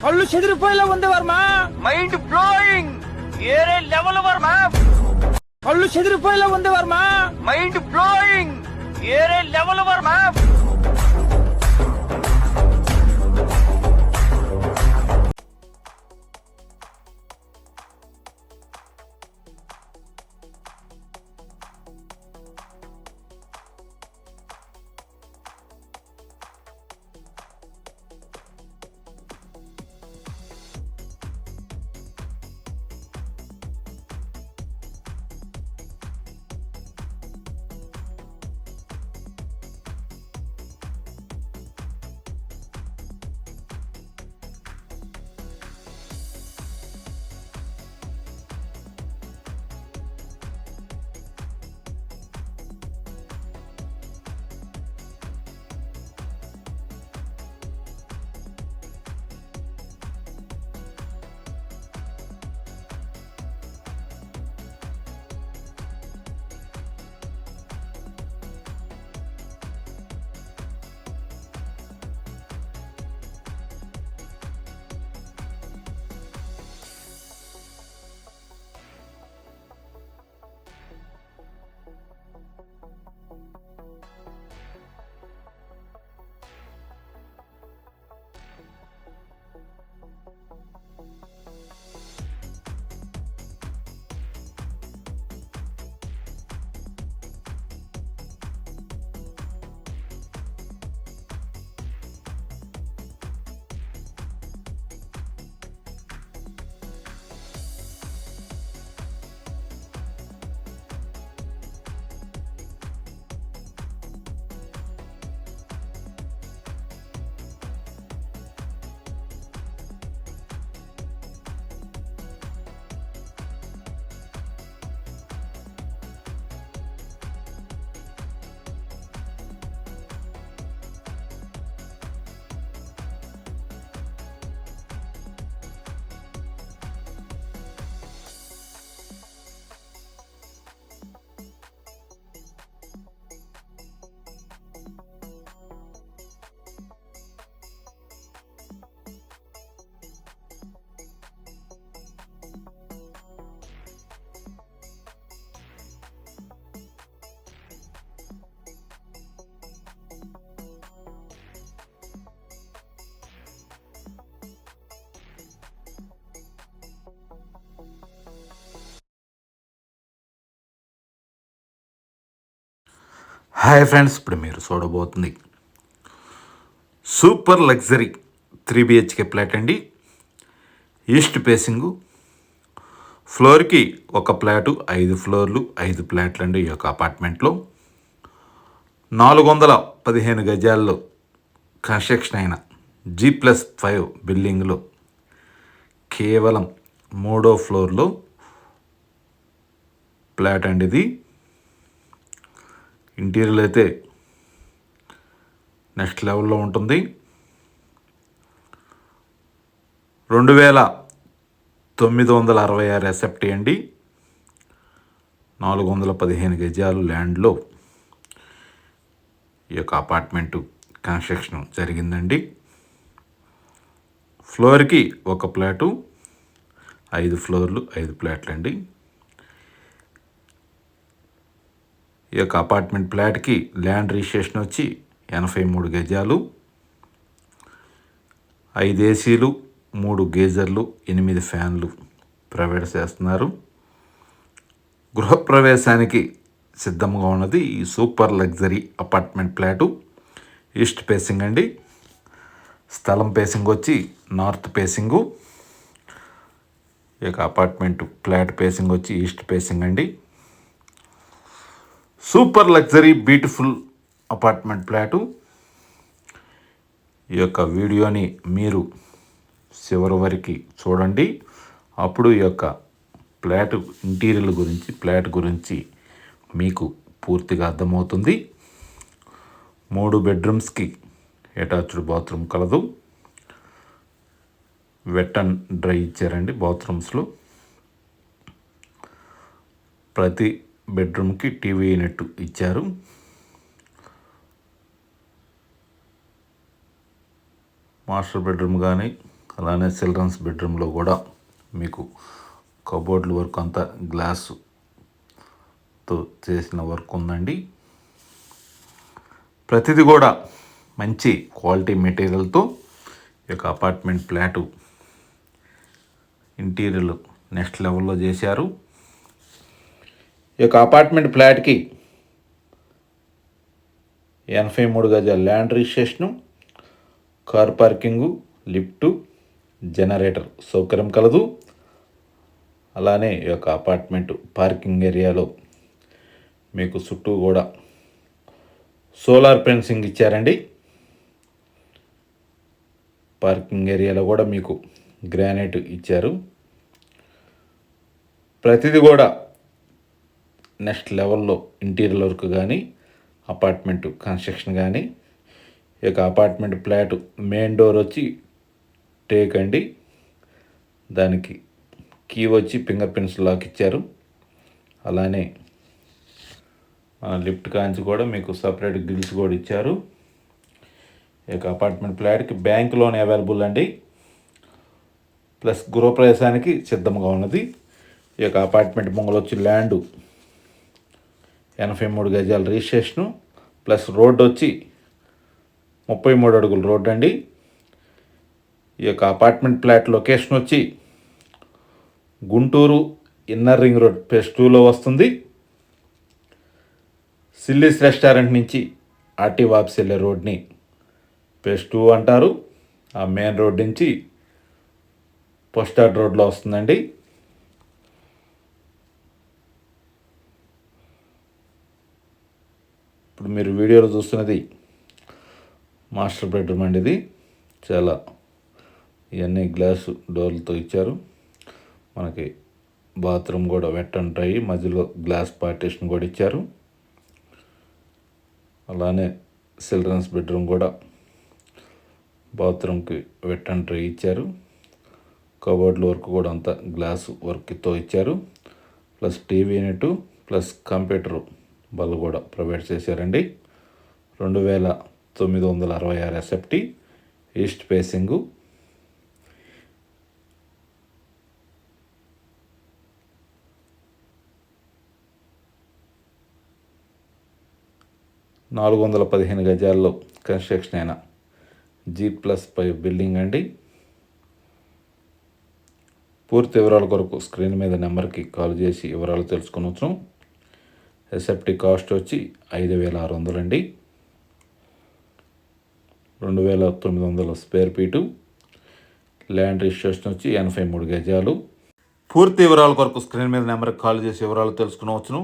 కళ్ళు చెదిరిపోయేలా ఉంది Varma. Mind blowing, ఏరే లెవెల్ వర్మ. కళ్ళు చెదిరిపోయేలా ఉంది వర్మ. మైండ్ బ్లోయింగ్, ఏరే లెవెల్ వర్మ. హాయ్ ఫ్రెండ్స్, ఇప్పుడు మీరు చూడబోతుంది సూపర్ లగ్జరీ 3 BHK ఫ్లాట్ అండి. ఈస్ట్ ఫేసింగు, ఫ్లోర్కి ఒక ఫ్లాటు, 5 ఫ్లోర్లు, 5 ఫ్లాట్లు అండి. ఈ యొక్క అపార్ట్మెంట్లో 415 గజాల్లో కన్స్ట్రక్షన్ అయిన G+5 బిల్డింగ్లో కేవలం 3వ ఫ్లోర్లో ఫ్లాట్ అండి. ఇది ఇంటీరియర్ అయితే నెక్స్ట్ లెవెల్లో ఉంటుంది. 2966 ఎస్ఎఫ్టీ అండి. 415 గజాలు ల్యాండ్లో ఈ యొక్క అపార్ట్మెంటు కన్స్ట్రక్షన్ జరిగిందండి. ఫ్లోర్కి ఒక ఫ్లాటు, 5 ఫ్లోర్లు, 5 ఫ్లాట్లు అండి. ఈ యొక్క అపార్ట్మెంట్ ఫ్లాట్కి ల్యాండ్ రిజిస్ట్రేషన్ వచ్చి 83 గజాలు, 5 ఏసీలు, 3 గేజర్లు, 8 ఫ్యాన్లు ప్రొవైడ్ చేస్తున్నారు. గృహప్రవేశానికి సిద్ధంగా ఉన్నది ఈ super luxury apartment flat. East facing అండి. స్థలం ఫేసింగ్ వచ్చి నార్త్ ఫేసింగు. ఈ యొక్క అపార్ట్మెంట్ ఫ్లాట్ ఫేసింగ్ వచ్చి ఈస్ట్ ఫేసింగ్ అండి. Super luxury beautiful apartment flat. ఈ యొక్క వీడియోని మీరు చివరి వరకు చూడండి. అప్పుడు ఈ యొక్క ఫ్లాట్ ఇంటీరియర్ గురించి, ఫ్లాట్ గురించి మీకు పూర్తిగా అర్థమవుతుంది. 3 బెడ్రూమ్స్కి అటాచ్డ్ బాత్రూమ్ కలదు. వెట్ అండ్ డ్రై ఇచ్చారండి బాత్రూమ్స్లో. ప్రతి బెడ్రూమ్కి టీవీ యూనిట్ ఇచ్చారు. మాస్టర్ బెడ్రూమ్ కానీ అలానే చిల్డ్రన్స్ బెడ్రూమ్లో కూడా మీకు కబోర్డ్ల వర్క్ అంతా గ్లాసుతో చేసిన వర్క్ ఉందండి. ప్రతిదీ కూడా మంచి క్వాలిటీ మెటీరియల్తో ఈ యొక్క అపార్ట్మెంట్ ఫ్లాటు ఇంటీరియర్ నెక్స్ట్ లెవెల్లో చేశారు. ఈ యొక్క అపార్ట్మెంట్ ఫ్లాట్కి 83 గజాల land registration, car parking, lift, generator సౌకర్యం కలదు. అలానే ఈ యొక్క అపార్ట్మెంట్ పార్కింగ్ ఏరియాలో మీకు చుట్టూ కూడా సోలార్ ఫెన్సింగ్ ఇచ్చారండి. పార్కింగ్ ఏరియాలో కూడా మీకు గ్రానైట్ ఇచ్చారు. ప్రతిదీ కూడా నెక్స్ట్ లెవెల్లో ఇంటీరియర్ వర్క్ కానీ అపార్ట్మెంట్ కన్స్ట్రక్షన్ కానీ. ఈ యొక్క అపార్ట్మెంట్ ఫ్లాట్ మెయిన్ డోర్ వచ్చి టేక్ అండి. దానికి కీ వచ్చి ఫింగర్ ప్రింట్స్ లాక్ ఇచ్చారు. అలానే లిఫ్ట్ కాంచి కూడా మీకు సపరేట్ గ్రిల్స్ కూడా ఇచ్చారు. ఈ యొక్క అపార్ట్మెంట్ ఫ్లాట్కి బ్యాంక్ లోన్ అవైలబుల్ అండి. ప్లస్ గృహప్రవేశానికి సిద్ధంగా ఉన్నది. ఈ యొక్క అపార్ట్మెంట్ ముంగలు వచ్చి ల్యాండ్ 83 గజాల రిజిస్ట్రేషను, ప్లస్ రోడ్డు వచ్చి 33 అడుగుల రోడ్డు అండి. ఈ యొక్క అపార్ట్మెంట్ ఫ్లాట్ లొకేషన్ వచ్చి Guntur inner ring road phase 2లో వస్తుంది. సిల్లీస్ రెస్టారెంట్ నుంచి ఆర్టీ వాప్స్ వెళ్ళే రోడ్ని ఫేజ్ 2 అంటారు. ఆ మెయిన్ రోడ్ నుంచి పోస్టార్డ్ రోడ్లో వస్తుందండి. ఇప్పుడు మీరు వీడియోలో చూస్తున్నది మాస్టర్ బెడ్రూమ్ అండి. ఇది చాలా ఇవన్నీ గ్లాసు డోర్లతో ఇచ్చారు. మనకి బాత్రూమ్ కూడా వెట్ అండ్ డ్రై, మధ్యలో గ్లాస్ పార్టీషన్ కూడా ఇచ్చారు. అలానే చిల్డ్రన్స్ బెడ్రూమ్ కూడా బాత్రూమ్కి వెట్ అండ్ డ్రై ఇచ్చారు. కబోర్డ్ల వర్క్ కూడా అంతా గ్లాస్ వర్క్తో ఇచ్చారు. Plus TV unit plus computer bulb కూడా ప్రొవైడ్ చేశారండి. 2966 ఎస్ఎఫ్టీ, ఈస్ట్ ఫేసింగు. (415 గజాల్లో కన్స్ట్రక్షన్ అయిన G+5 బిల్డింగ్ అండి. పూర్తి వివరాల కొరకు స్క్రీన్ మీద నెంబర్కి కాల్ చేసి వివరాలు తెలుసుకొనవచ్చు. ఎస్ఎఫ్టీ కాస్ట్ వచ్చి 5,600 అండి. 2,900 స్క్వేర్ ఫీటు. ల్యాండ్ రిజిస్ట్రేషన్ వచ్చి 83 గజాలు. పూర్తి వివరాల కొరకు స్క్రీన్ మీద నెంబర్కి కాల్ చేసి వివరాలు తెలుసుకునవచ్చును.